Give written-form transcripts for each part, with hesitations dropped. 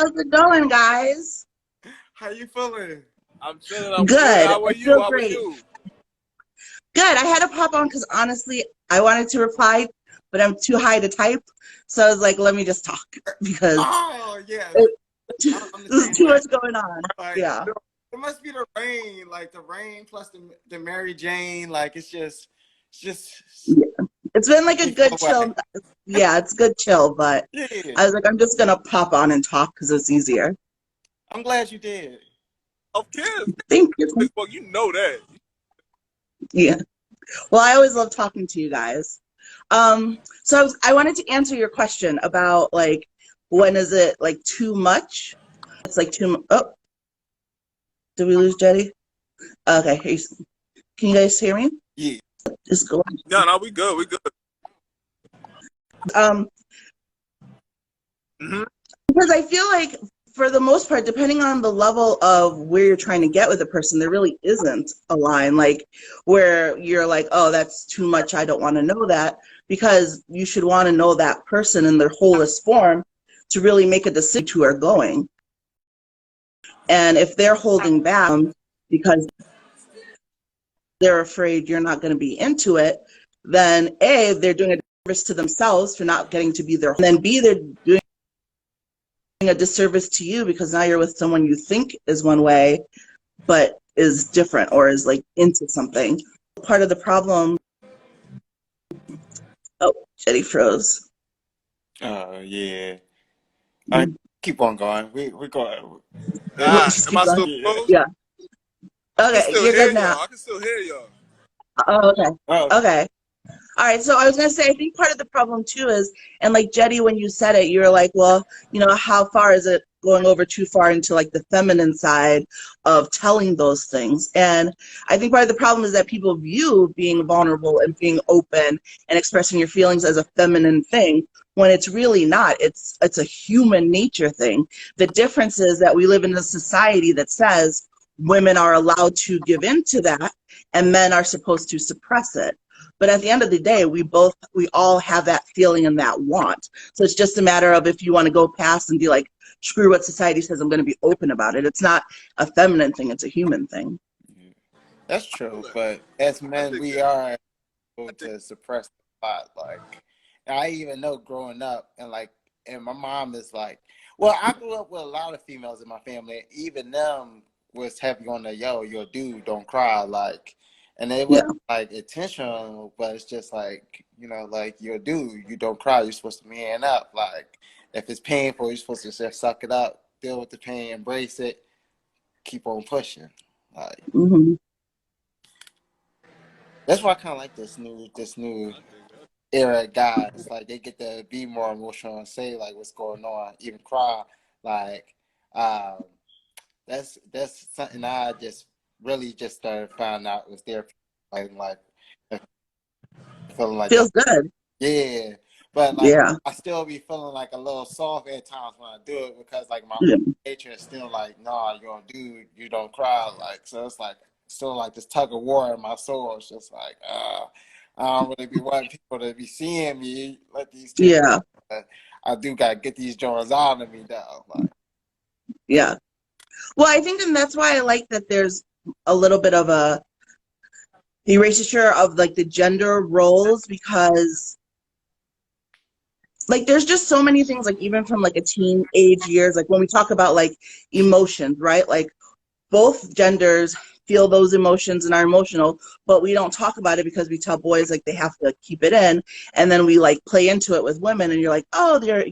How's it going, guys? How you feeling? I'm chilling. I'm Good. How are I you? feel How are great. you? Good. I had to pop on because honestly, I wanted to reply, but I'm too high to type. So I was like, let me just talk because Oh yeah, I'm the there's same too way. much going on. Like, Yeah. it must be the rain, like the rain plus the Mary Jane. Like it's just Yeah. It's been like a you feel good away. chill. Yeah, it's good chill, but Yeah, I was like, I'm just gonna pop on and talk because it's easier. I'm glad you did. Of course. Thank you. Well, you know that. Yeah. Well, I always love talking to you guys. So I wanted to answer your question about like when is it like too much? It's like too much. Oh, did we lose Jetty? Okay, can you guys hear me? Yeah. Just go. No, we good. We good. Um, Mm-hmm. because I feel like for the most part, depending on the level of where you're trying to get with a person, there really isn't a line like where you're like, oh, that's too much. I don't want to know that, because you should want to know that person in their wholest form to really make a decision to where going. And if they're holding back because they're afraid you're not going to be into it, then A, they're doing a disservice to themselves for not getting to be there. And then B, they're doing a disservice to you because now you're with someone you think is one way, but is different or is like into something. Part of the problem. Oh, Jetty froze. Oh yeah. All right, keep on going. We go. Just Am keep I going. still close? Yeah. I can Okay, still you're hear good now. y'all. I can still hear y'all. Oh, okay. Oh, Okay. All right, so I was going to say, I think part of the problem too is, and like Jetty, when you said it, you were like, well, how far is it going over too far into like the feminine side of telling those things? And I think part of the problem is that people view being vulnerable and being open and expressing your feelings as a feminine thing when it's really not. It's a human nature thing. The difference is that we live in a society that says women are allowed to give in to that and men are supposed to suppress it. But at the end of the day, we all have that feeling and that want. So it's just a matter of if you want to go past and be like, screw what society says, I'm going to be open about it. It's not a feminine thing, it's a human thing. that's true. But as men, we that. are able to suppress a lot. Like I even know growing up, and my mom is like, well, I grew up with a lot of females in my family. Even them was heavy on the your dude don't cry, like, and it Yeah. wasn't like intentional, but it's just like like you're a dude, you don't cry. You're supposed to man up. Like if it's painful, you're supposed to just suck it up, deal with the pain, embrace it, keep on pushing. Like that's why I kind of like this new era guys. Like they get to be more emotional and say like what's going on, even cry. Like um, that's something I just really just started finding out was there, like feeling like that. Feels good. Yeah, but like Yeah. I still be feeling like a little soft at times when I do it because like my Yeah. nature is still like, nah, you're a dude, you don't cry. Like so, it's like still like this tug of war in my soul. It's just like I don't really be wanting people to be seeing me like these tears. Yeah. I do gotta get these joints out of me though. Like, Yeah. Well, I think, and that's why I like that there's a little bit of a erasure of like the gender roles, because like there's just so many things, like even from like a teenage years, like when we talk about like emotions, right? Like both genders feel those emotions and are emotional, but we don't talk about it because we tell boys like they have to keep it in, and then we like play into it with women, and you're like, oh, they're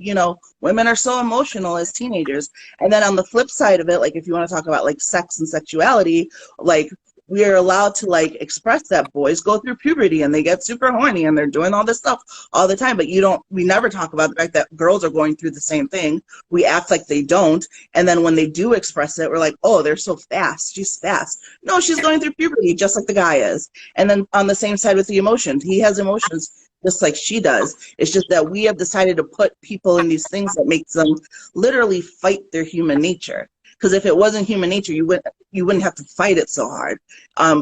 women are so emotional as teenagers. And then on the flip side of it, like if you want to talk about like sex and sexuality, like we are allowed to like express that boys go through puberty and they get super horny and they're doing all this stuff all the time, but we never talk about the fact that girls are going through the same thing. We act like they don't, and then when they do express it, we're like, oh, they're so fast, she's fast. No, she's going through puberty just like the guy is. And then on the same side with the emotions, he has emotions just like she does. It's just that we have decided to put people in these things that makes them literally fight their human nature. Because if it wasn't human nature, you wouldn't have to fight it so hard.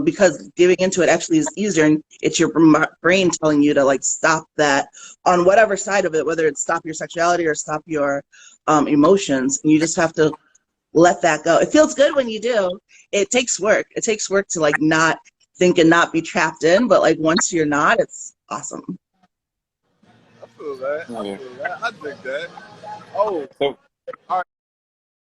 Because giving into it actually is easier, and it's your brain telling you to like stop that on whatever side of it, whether it's stop your sexuality or stop your emotions. And you just have to let that go. It feels good when you do. It takes work. It takes work to like not think and not be trapped in, but like once you're not, it's awesome. I feel that. Yeah. I dig that. Oh, So, all right.